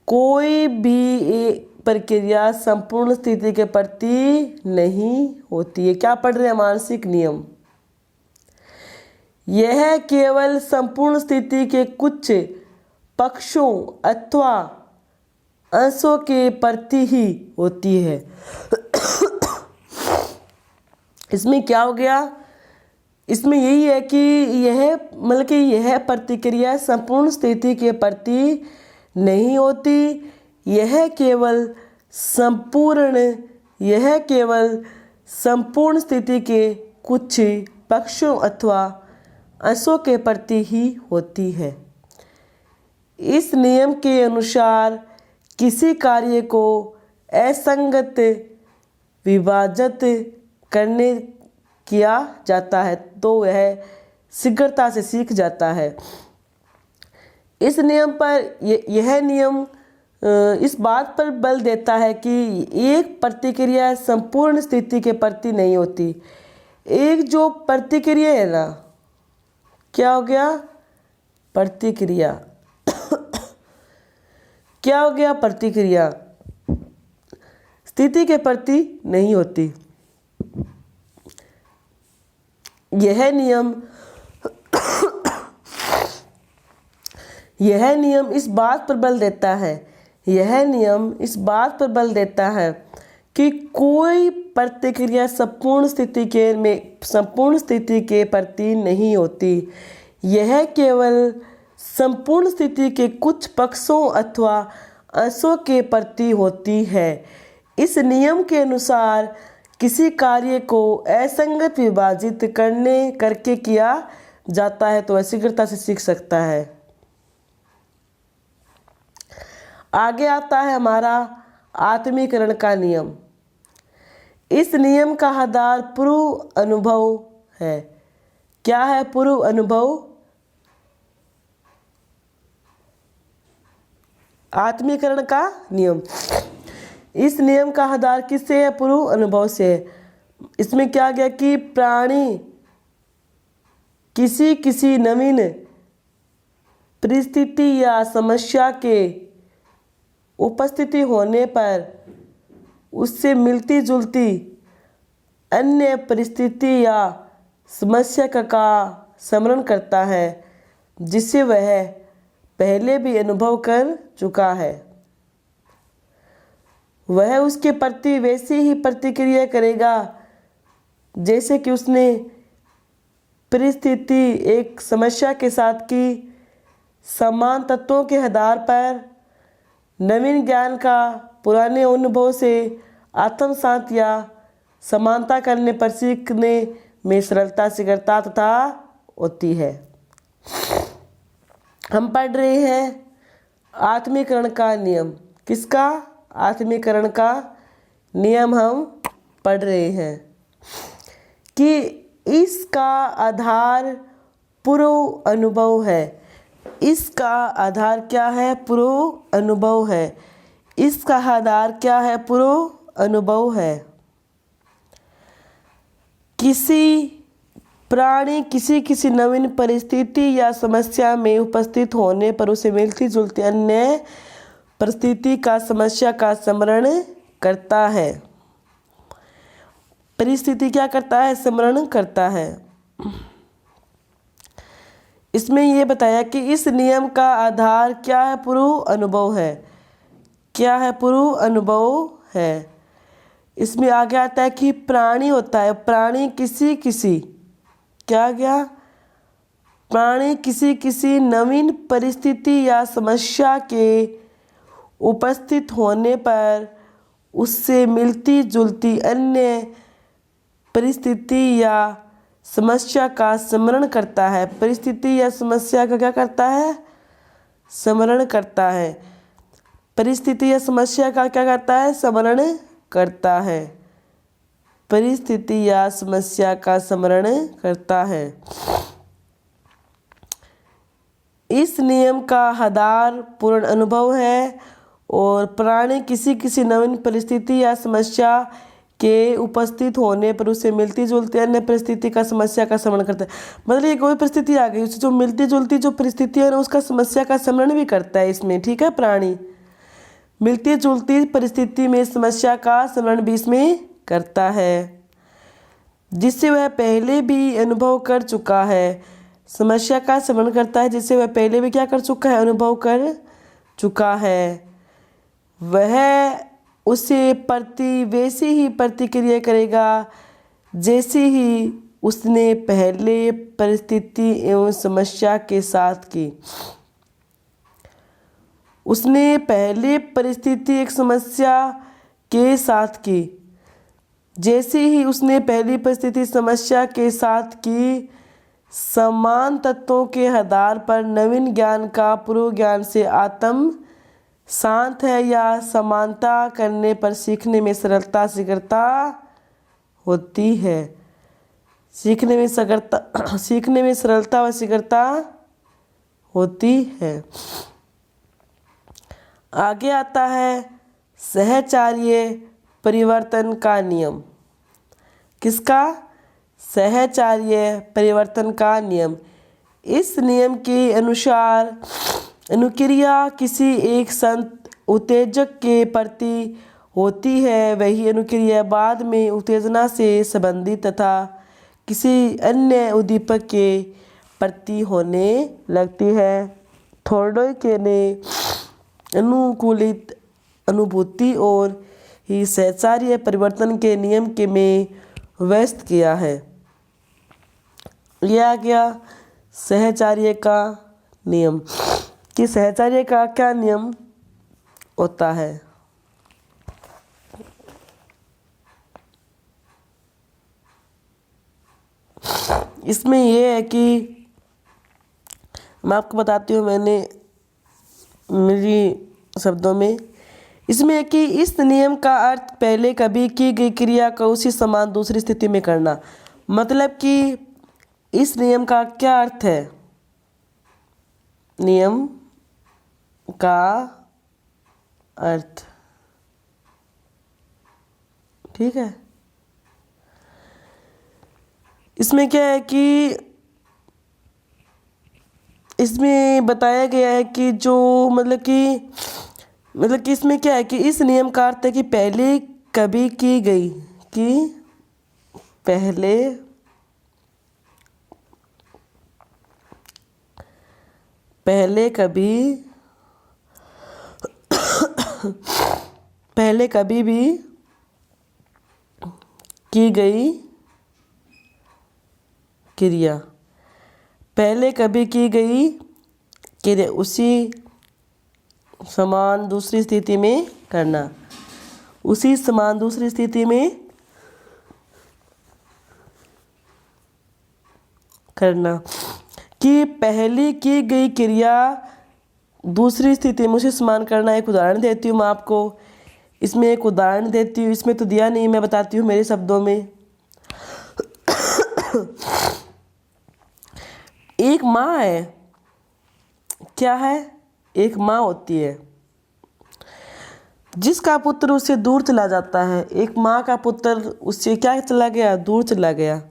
कोई भी प्रक्रिया संपूर्ण स्थिति के प्रति नहीं होती है। क्या पढ़ रहे हैं? मानसिक नियम। यह केवल संपूर्ण स्थिति के कुछ पक्षों अथवा अंशों के प्रति ही होती है। इसमें क्या हो गया? इसमें यही है कि यह प्रतिक्रिया संपूर्ण स्थिति के प्रति नहीं होती। यह केवल संपूर्ण स्थिति के कुछ पक्षों अथवा अंशों के प्रति ही होती है। इस नियम के अनुसार किसी कार्य को असंगत विभाजित करने किया जाता है तो वह शीघ्रता से सीख जाता है। इस नियम पर यह नियम इस बात पर बल देता है कि एक प्रतिक्रिया संपूर्ण स्थिति के प्रति नहीं होती। एक जो प्रतिक्रिया है ना, क्या हो गया? प्रतिक्रिया क्या हो गया? प्रतिक्रिया स्थिति के प्रति नहीं होती। यह नियम यह नियम इस बात पर बल देता है कि कोई प्रतिक्रिया संपूर्ण स्थिति के प्रति नहीं होती। यह केवल संपूर्ण स्थिति के कुछ पक्षों अथवा अंशों के प्रति होती है। इस नियम के अनुसार किसी कार्य को असंगत विभाजित करके किया जाता है तो वह शीघ्रता से सीख सकता है। आगे आता है हमारा आत्मीकरण का नियम। इस नियम का आधार पूर्व अनुभव है। क्या है पूर्व अनुभव? आत्मीकरण का नियम। इस नियम का आधार किससे है? पूर्व अनुभव से है। इसमें क्या गया कि प्राणी किसी नवीन परिस्थिति या समस्या के उपस्थिति होने पर उससे मिलती जुलती अन्य परिस्थिति या समस्या का स्मरण करता है जिसे वह पहले भी अनुभव कर चुका है। वह उसके प्रति वैसे ही प्रतिक्रिया करेगा जैसे कि उसने परिस्थिति एक समस्या के साथ की। समान तत्वों के आधार पर नवीन ज्ञान का पुराने अनुभव से आत्मसात या समानता करने पर सीखने में सरलता शीघ्रता तथा होती है। हम पढ़ रहे हैं आत्मीकरण का नियम। किसका? आत्मीकरण का नियम हम पढ़ रहे हैं कि इसका आधार पूर्व अनुभव है। इसका आधार क्या है? पूर्व अनुभव है। इसका आधार क्या है? पूर्व अनुभव है। किसी प्राणी किसी नवीन परिस्थिति या समस्या में उपस्थित होने पर उसे मिलती जुलती अन्य परिस्थिति का समस्या का स्मरण करता है। परिस्थिति क्या करता है? स्मरण करता है। इसमें यह बताया कि इस नियम का आधार क्या है? पूर्व अनुभव है। क्या है? पूर्व अनुभव है। इसमें आगे आता है कि प्राणी होता है। प्राणी किसी क्या गया? प्राणी किसी नवीन परिस्थिति या समस्या के उपस्थित होने पर उससे मिलती जुलती अन्य परिस्थिति या समस्या का स्मरण करता है। परिस्थिति या समस्या का क्या करता है? स्मरण करता है। परिस्थिति या समस्या का क्या करता है? स्मरण करता है। परिस्थिति या समस्या का स्मरण करता है। इस नियम का आधार पूर्ण अनुभव है और प्राणी किसी नवीन परिस्थिति या समस्या के उपस्थित होने पर उसे मिलती जुलती अन्य परिस्थिति का समस्या का स्मरण करता है। मतलब ये कोई परिस्थिति आ गई, उससे जो मिलती जुलती जो परिस्थिति है ना उसका समस्या का स्मरण भी करता है इसमें। ठीक है, प्राणी मिलती जुलती परिस्थिति में समस्या का स्मरण भी इसमें करता है जिससे वह पहले भी अनुभव कर चुका है। समस्या का स्मरण करता है जिससे वह पहले भी क्या कर चुका है? अनुभव कर चुका है। वह उसे प्रति वैसे ही प्रतिक्रिया करेगा जैसे ही उसने पहले परिस्थिति एवं समस्या के साथ की। उसने पहले परिस्थिति एक समस्या के साथ की। जैसे ही उसने पहली परिस्थिति समस्या के साथ की, समान तत्वों के आधार पर नवीन ज्ञान का पूर्व ज्ञान से आत्म शांत है या समानता करने पर सीखने में सरलता शीघ्रता होती है। सीखने में सरलता व शीघ्रता होती है। आगे आता है सहचार्य परिवर्तन का नियम। किसका? सहचार्य परिवर्तन का नियम। इस नियम के अनुसार अनुक्रिया किसी एक उत्तेजक के प्रति होती है, वही अनुक्रिया बाद में उत्तेजना से संबंधित तथा किसी अन्य उद्दीपक के प्रति होने लगती है। थॉर्नडाइक ने अनुकूलित अनुभूति और ही सहचार्य परिवर्तन के नियम के में व्यस्त किया है। यह आ गया सहचार्य का नियम कि सहचार्य का क्या नियम होता है। इसमें यह है कि मैं आपको बताती हूँ, मैंने मेरी शब्दों में, इसमें है कि इस नियम का अर्थ पहले कभी की गई क्रिया को उसी समान दूसरी स्थिति में करना। मतलब कि इस नियम का क्या अर्थ है? नियम का अर्थ, ठीक है, इसमें क्या है कि इसमें बताया गया है कि जो मतलब कि इसमें क्या है कि इस नियम का अर्थ है कि पहले कभी की गई, कि पहले कभी भी की गई क्रिया, पहले कभी की गई क्रिया उसी समान दूसरी स्थिति में करना, उसी समान दूसरी स्थिति में करना, कि पहली की गई क्रिया दूसरी स्थिति में उसी समान करना। एक उदाहरण देती हूँ मैं आपको, इसमें एक उदाहरण देती हूँ, इसमें तो दिया नहीं, मैं बताती हूँ मेरे शब्दों में। एक माँ है, क्या है? एक माँ होती है जिसका पुत्र उससे दूर चला जाता है। एक माँ का पुत्र उससे क्या चला गया? दूर चला गया।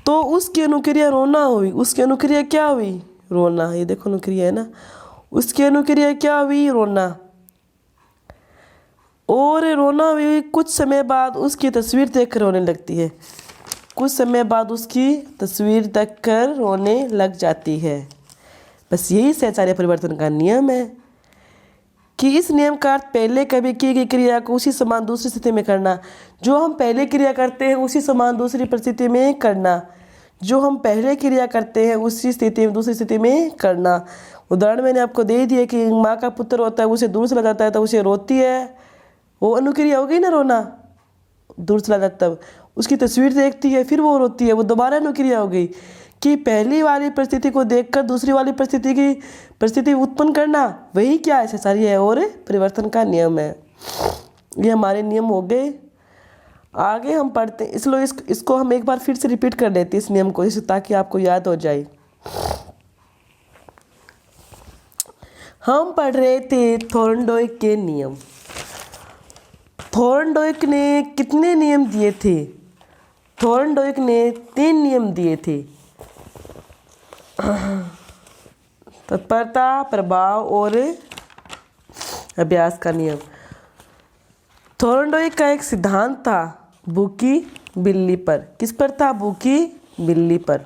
तो उसकी अनुक्रिया रोना हुई। उसकी अनुक्रिया क्या हुई? रोना। ये देखो अनुक्रिया है ना, उसकी अनुक्रिया क्या हुई? रोना। और रोना हुई, कुछ समय बाद उसकी तस्वीर देखकर रोने लगती है। कुछ समय बाद उसकी तस्वीर देखकर रोने लग जाती है। बस यही सहचार्य परिवर्तन का नियम है कि इस नियम का अर्थ पहले कभी की गई क्रिया को उसी समान दूसरी स्थिति में करना। जो हम पहले क्रिया करते हैं उसी समान दूसरी परिस्थिति में करना। जो हम पहले क्रिया करते हैं उसी स्थिति में दूसरी स्थिति में करना। उदाहरण मैंने आपको दे दिया कि माँ का पुत्र होता है, उसे दूर चला जाता है तो उसे रोती है, वो अनुक्रिया हो गई ना, रोना। दूर चला जाता है, उसकी तस्वीर देखती है, फिर वो रोती है, वो दोबारा अनुक्रिया हो गई कि पहली वाली परिस्थिति को देखकर दूसरी वाली परिस्थिति उत्पन्न करना। वही क्या है? सहचार्य है और परिवर्तन का नियम है। ये हमारे नियम हो गए। आगे हम पढ़ते हैं, इसलिए इसको हम एक बार फिर से रिपीट कर लेते हैं इस नियम को, ताकि आपको याद हो जाए। हम पढ़ रहे थे थॉर्नडाइक के नियम। थॉर्नडाइक ने कितने नियम दिए थे? थॉर्नडाइक ने 3 नियम दिए थे। तत्परता, प्रभाव और अभ्यास का नियम। थॉर्नडाइक का एक सिद्धांत था भूखी बिल्ली पर। किस पर था? भूखी बिल्ली पर।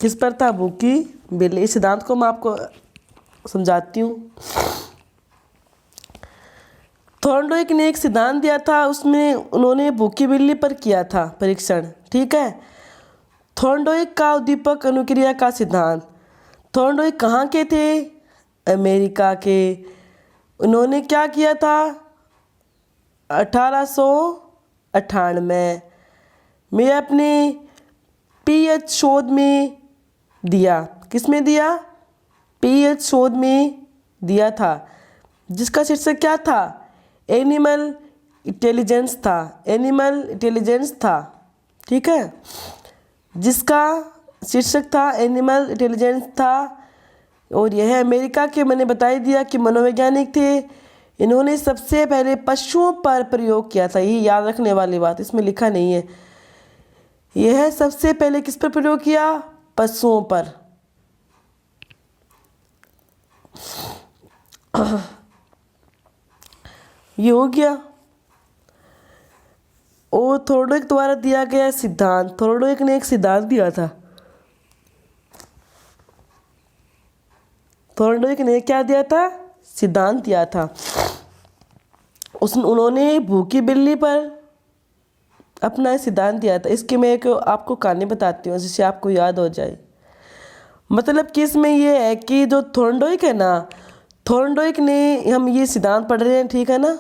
किस पर था? भूखी बिल्ली। इस सिद्धांत को मैं आपको समझाती हूँ। थॉर्नडाइक ने एक सिद्धांत दिया था, उसमें उन्होंने भूखी बिल्ली पर किया था परीक्षण, ठीक है। थॉर्नडाइक का उद्दीपक अनुक्रिया का सिद्धांत। थॉर्नडाइक कहाँ के थे? अमेरिका के। उन्होंने क्या किया था? 1898 में अपने पीएच शोध में दिया। किस में दिया? पीएच शोध में दिया था, जिसका शीर्षक क्या था? एनिमल इंटेलिजेंस था। एनिमल इंटेलिजेंस था, ठीक है, जिसका शीर्षक था एनिमल इंटेलिजेंस था। और यह अमेरिका के, मैंने बता दिया कि मनोवैज्ञानिक थे। इन्होंने सबसे पहले पशुओं पर प्रयोग किया था। ये याद रखने वाली बात, इसमें लिखा नहीं है। यह सबसे पहले किस पर प्रयोग किया? पशुओं पर। ये हो गया। और थॉर्नडाइक द्वारा दिया गया सिद्धांत। थॉर्नडाइक ने एक सिद्धांत दिया था, थॉर्नडाइक ने क्या दिया था? सिद्धांत दिया था। उन्होंने भूखी बिल्ली पर अपना सिद्धांत दिया था। इसकी मैं एक आपको कहानी बताती हूँ जिससे आपको याद हो जाए। मतलब कि इसमें ये है कि जो थॉर्नडाइक है ना, थॉर्नडाइक ने, हम ये सिद्धांत पढ़ रहे हैं, ठीक है ना।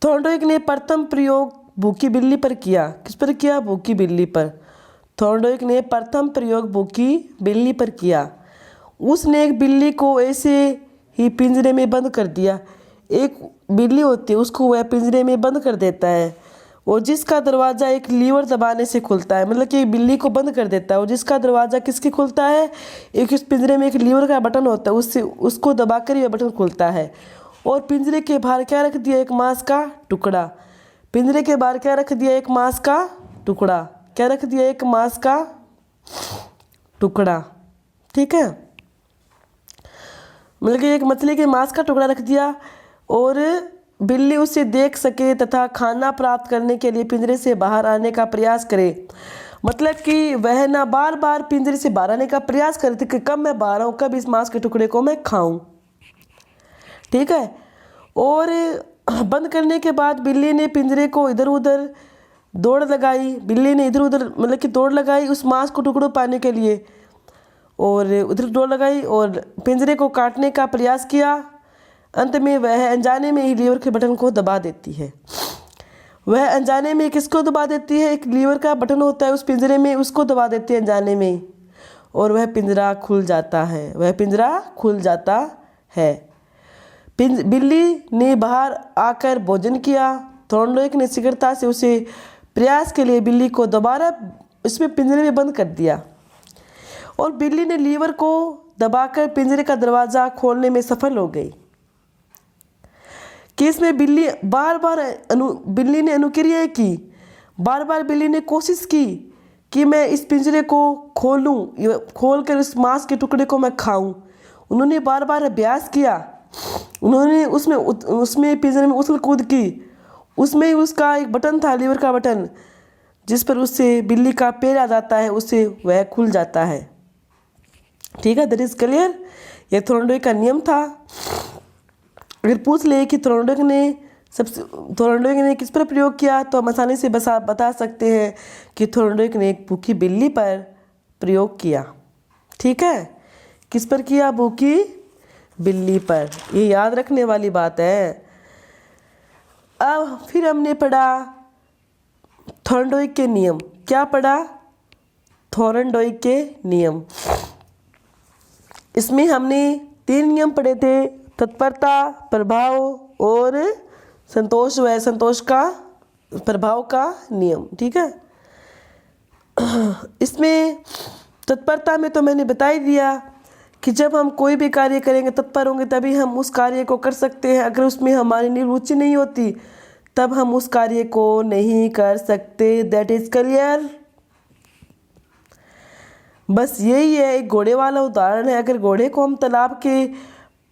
थॉर्नडाइक ने प्रथम प्रयोग भूखी बिल्ली पर किया। किस पर किया? भूखी बिल्ली पर। थॉर्नडाइक ने प्रथम प्रयोग भूखी बिल्ली पर किया। उसने एक बिल्ली को ऐसे ही पिंजरे में बंद कर दिया। एक बिल्ली होती है, उसको वह पिंजरे में बंद कर देता है, और जिसका दरवाज़ा एक लीवर दबाने से खुलता है। मतलब कि बिल्ली को बंद कर देता है, और जिसका दरवाज़ा किसके खुलता है? एक इस पिंजरे में एक लीवर का बटन होता है, उससे उसको दबाकर यह बटन खुलता है। और पिंजरे के बाहर क्या रख दिया? एक मांस का टुकड़ा। पिंजरे के बाहर क्या रख दिया? एक मांस का टुकड़ा। क्या रख दिया? एक मांस का टुकड़ा, ठीक है। मतलब कि एक मछली के मांस का टुकड़ा रख दिया, और बिल्ली उसे देख सके तथा खाना प्राप्त करने के लिए पिंजरे से बाहर आने का प्रयास करे। मतलब कि वह ना बार बार पिंजरे से बाहर आने का प्रयास करती कि कब मैं बाहर आऊँ, कब इस मांस के टुकड़े को मैं खाऊं, ठीक है। और बंद करने के बाद बिल्ली ने पिंजरे को इधर उधर दौड़ लगाई। बिल्ली ने इधर उधर मतलब कि दौड़ लगाई उस मांस को टुकड़ों पाने के लिए, और उधर दौड़ लगाई और पिंजरे को काटने का प्रयास किया। अंत में वह अनजाने में ही लीवर के बटन को दबा देती है। वह अनजाने में किसको दबा देती है? एक लीवर का बटन होता है उस पिंजरे में, उसको दबा देती है अनजाने में, और वह पिंजरा खुल जाता है। वह पिंजरा खुल जाता है। बिल्ली ने बाहर आकर भोजन किया। थॉर्नडाइक ने शीघ्रता से उसे प्रयास के लिए बिल्ली को दोबारा इसमें पिंजरे में बंद कर दिया, और बिल्ली ने लीवर को दबाकर पिंजरे का दरवाज़ा खोलने में सफल हो गई। केस में बिल्ली ने अनुक्रिया की। बार बार बिल्ली ने कोशिश की कि मैं इस पिंजरे को खोलूं, खोलकर इस मांस के टुकड़े को मैं खाऊं। उन्होंने बार बार अभ्यास किया। उन्होंने उसमें पिंजरे में उछल कूद की। उसमें उसका एक बटन था, लीवर का बटन, जिस पर उससे बिल्ली का पैर आ जाता है, उससे वह खुल जाता है, ठीक है। That is clear. यह थॉर्नडाइक का नियम था। अगर पूछ ले कि थॉर्नडाइक ने किस पर प्रयोग किया, तो हम आसानी से बता सकते हैं कि थॉर्नडाइक ने एक भूखी बिल्ली पर प्रयोग किया, ठीक है। किस पर किया? भूखी बिल्ली पर। ये याद रखने वाली बात है। अब फिर हमने पढ़ा थॉर्नडाइक के नियम। क्या पढ़ा? थॉर्नडाइक के नियम। इसमें हमने 3 नियम पढ़े थे: तत्परता, प्रभाव और संतोष व संतोष का प्रभाव का नियम, ठीक है। इसमें तत्परता में तो मैंने बता ही दिया कि जब हम कोई भी कार्य करेंगे, तत्पर होंगे, तभी हम उस कार्य को कर सकते हैं। अगर उसमें हमारी रुचि नहीं होती, तब हम उस कार्य को नहीं कर सकते। That is clear. बस यही है, एक घोड़े वाला उदाहरण है। अगर घोड़े को हम तालाब के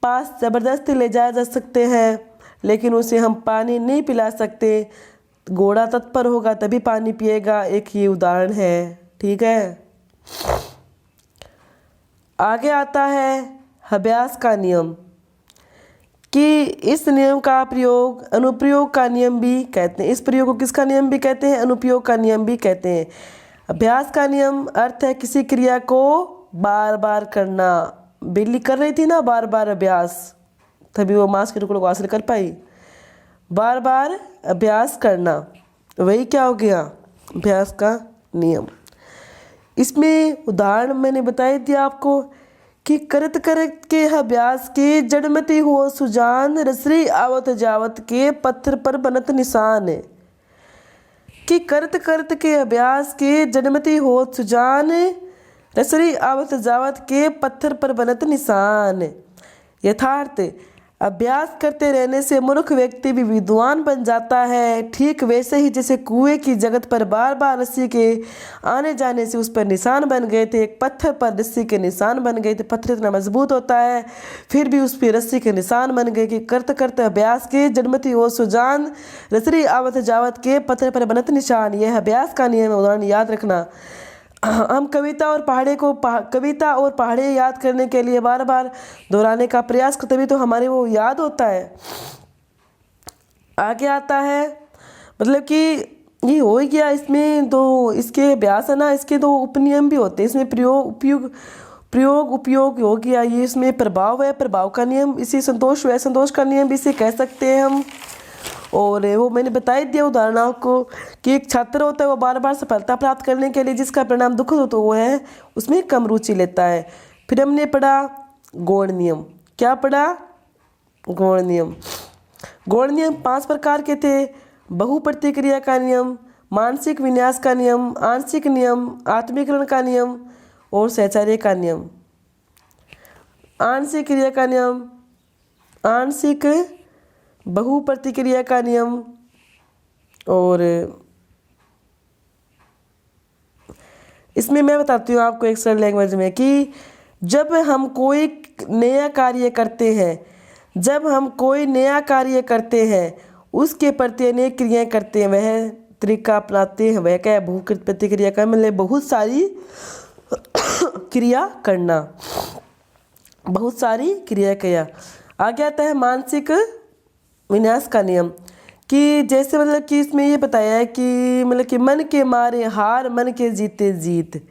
पास ज़बरदस्ती ले जाया जा सकते हैं, लेकिन उसे हम पानी नहीं पिला सकते। घोड़ा तत्पर होगा तभी पानी पिएगा। एक ये उदाहरण है, ठीक है। आगे आता है अभ्यास का नियम, कि इस नियम का प्रयोग अनुप्रयोग का नियम भी कहते हैं। इस प्रयोग को किसका नियम भी कहते हैं? अनुप्रयोग का नियम भी कहते हैं। अभ्यास का नियम अर्थ है किसी क्रिया को बार बार करना। बिल्ली कर रही थी ना बार बार अभ्यास, तभी वो मांस के टुकड़ों को हासिल कर पाई। बार बार अभ्यास करना, वही क्या हो गया? अभ्यास का नियम। इसमें उदाहरण मैंने बताई दिया आपको कि करत करत के अभ्यास के जड़मती हो सुजान, रसरी आवत जावत के पत्थर पर बनत निशान। कि करत करत के अभ्यास के जड़मती हो सुजान, रसरी आवत जावत के पत्थर पर बनत निशान। यथार्थ अभ्यास करते रहने से मूर्ख व्यक्ति भी विद्वान बन जाता है। ठीक वैसे ही जैसे कुएं की जगत पर बार बार रस्सी के आने जाने से उस पर निशान बन गए थे, एक पत्थर पर रस्सी के निशान बन गए थे। पत्थर इतना मजबूत होता है, फिर भी उस पर रस्सी के निशान बन गए कि करते करते अभ्यास के जड़मती हो सुजान, रसरी आवत जावत के पत्थर पर बनत निशान। यह अभ्यास का नियम है, उदाहरण याद रखना। हम कविता और पहाड़े याद करने के लिए बार बार दोहराने का प्रयास करते, तभी तो हमारे वो याद होता है। आगे आता है, मतलब कि ये हो ही गया। इसमें दो इसके अभ्यास है ना, इसके दो उपनियम भी होते हैं। इसमें प्रयोग उपयोग हो गया। ये इसमें प्रभाव है, प्रभाव का नियम। इसे संतोष है, संतोष का नियम भी इसे कह सकते हैं हम। और वो मैंने बता ही दिया उदाहरण आपको कि एक छात्र होता है, वो बार बार सफलता प्राप्त करने के लिए जिसका परिणाम दुखद हो तो वो है उसमें कम रुचि लेता है। फिर हमने पढ़ा गौण नियम। क्या पढ़ा? गौण नियम। गौण नियम 5 प्रकार के थे। बहुप्रतिक्रिया का नियम, मानसिक विन्यास का नियम, आंशिक नियम, आत्मीकरण का नियम और सहचर्य का नियम। आंशिक क्रिया का नियम, आंशिक बहुप्रतिक्रिया का नियम और इसमें मैं बताती हूँ आपको एक सरल लैंग्वेज में कि जब हम कोई नया कार्य करते हैं उसके प्रति अनेक क्रियाएं करते हैं, वह तरीका अपनाते हैं, वह क्या है? बहुकृत प्रतिक्रिया का मतलब बहुत सारी क्रिया करना, बहुत सारी क्रिया किया। आगे आता है मानसिक विन्यास का नियम कि जैसे मतलब कि इसमें ये बताया है कि मतलब कि मन के मारे हार, मन के जीते जीत।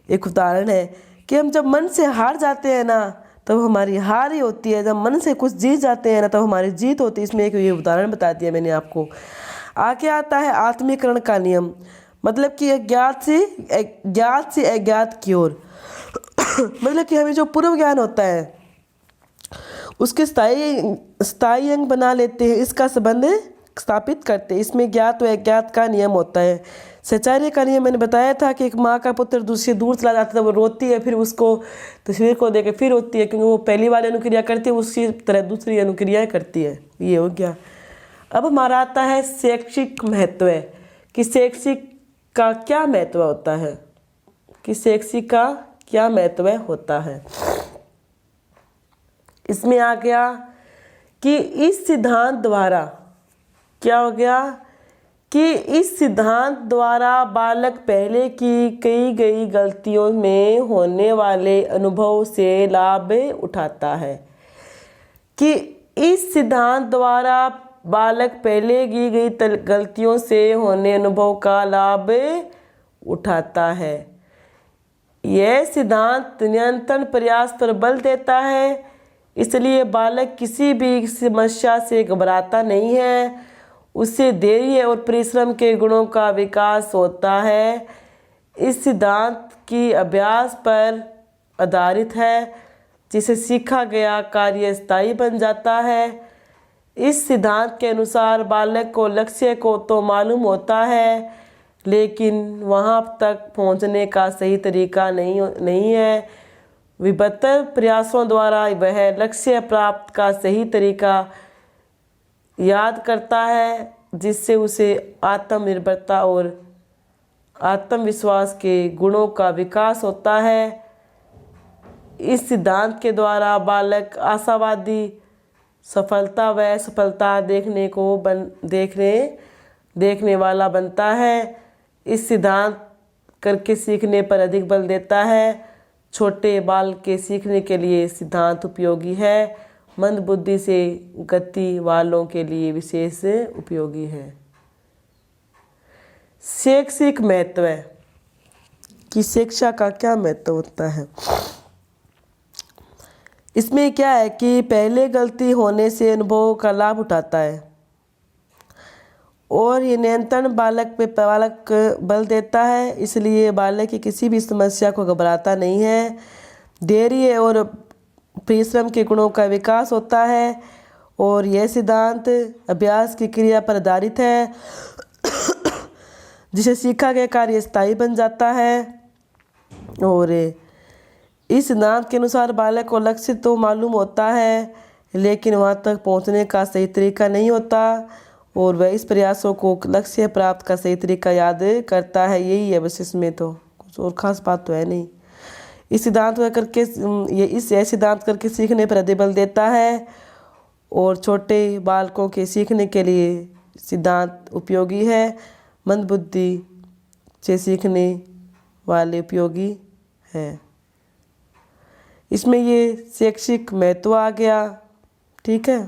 एक उदाहरण है कि हम जब मन से हार जाते हैं ना तब हमारी हार ही होती है, जब मन से कुछ जीत जाते हैं ना तब हमारी जीत होती है। इसमें एक ये उदाहरण बता दिया मैंने आपको। आगे आता है आत्मीकरण का नियम, मतलब कि ज्ञात से अज्ञात की ओर। मतलब कि हमें जो पूर्व ज्ञान होता है उसके स्थायी अंग बना लेते हैं, इसका संबंध स्थापित करते हैं। इसमें ज्ञात व अज्ञात का नियम होता है। सहचर्य का नियम मैंने बताया था कि एक माँ का पुत्र दूसरे दूर चला जाता है, वो रोती है, फिर उसको तस्वीर को देकर फिर रोती है, क्योंकि वो पहली वाली अनुक्रिया करती है, उसी तरह दूसरी अनुक्रियाएं करती है। ये हो गया। अब हमारा आता है शैक्षिक महत्व, कि शैक्षिक का क्या महत्व होता है, कि शैक्षिक का क्या महत्व होता है। इसमें आ गया कि इस सिद्धांत द्वारा क्या हो गया कि इस सिद्धांत द्वारा बालक पहले की कई गई गलतियों में होने वाले अनुभव से लाभ उठाता है, कि इस सिद्धांत द्वारा बालक पहले की गई गलतियों से होने अनुभव का लाभ उठाता है। यह सिद्धांत निरंतर प्रयास पर बल देता है, इसलिए बालक किसी भी समस्या से घबराता नहीं है, उससे धैर्य और परिश्रम के गुणों का विकास होता है। इस सिद्धांत की अभ्यास पर आधारित है, जिसे सीखा गया कार्य स्थायी बन जाता है। इस सिद्धांत के अनुसार बालक को लक्ष्य को तो मालूम होता है, लेकिन वहाँ तक पहुँचने का सही तरीका नहीं है। विभिन्न प्रयासों द्वारा वह लक्ष्य प्राप्त का सही तरीका याद करता है, जिससे उसे आत्मनिर्भरता और आत्मविश्वास के गुणों का विकास होता है। इस सिद्धांत के द्वारा बालक आशावादी, सफलता देखने वाला बनता है। इस सिद्धांत करके सीखने पर अधिक बल देता है। छोटे बाल के सीखने के लिए सिद्धांत उपयोगी है, मंद बुद्धि से गति वालों के लिए विशेष उपयोगी है। शैक्षिक महत्व, कि शिक्षा का क्या महत्व होता है। इसमें क्या है कि पहले गलती होने से अनुभव का लाभ उठाता है और ये नियंत्रण बालक बल देता है, इसलिए बालक की किसी भी समस्या को घबराता नहीं है। धैर्य और परिश्रम के गुणों का विकास होता है और यह सिद्धांत अभ्यास की क्रिया पर आधारित है, जिसे सीखा गया कार्य स्थायी बन जाता है। और इस सिद्धांत के अनुसार बालक को लक्ष्य तो मालूम होता है, लेकिन वहाँ तक पहुँचने का सही तरीका नहीं होता और वह इस प्रयासों को लक्ष्य प्राप्त का सही तरीका याद करता है। यही है बस, इसमें तो कुछ और ख़ास बात तो है नहीं। इस सिद्धांत करके सीखने पर अधिक बल देता है और छोटे बालकों के सीखने के लिए सिद्धांत उपयोगी है। मंद बुद्धि से सीखने वाले उपयोगी है। इसमें ये शैक्षिक महत्व आ गया। ठीक है,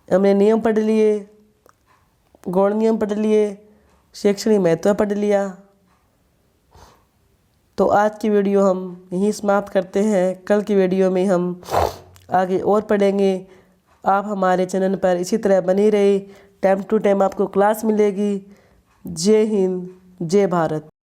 हमने नियम पढ़ लिए, गौण नियम पढ़ लिए, शैक्षणिक महत्व पढ़ लिया। तो आज की वीडियो हम यहीं समाप्त करते हैं। कल की वीडियो में हम आगे और पढ़ेंगे। आप हमारे चैनल पर इसी तरह बनी रहे, टाइम टू टाइम आपको क्लास मिलेगी। जय हिंद, जय भारत।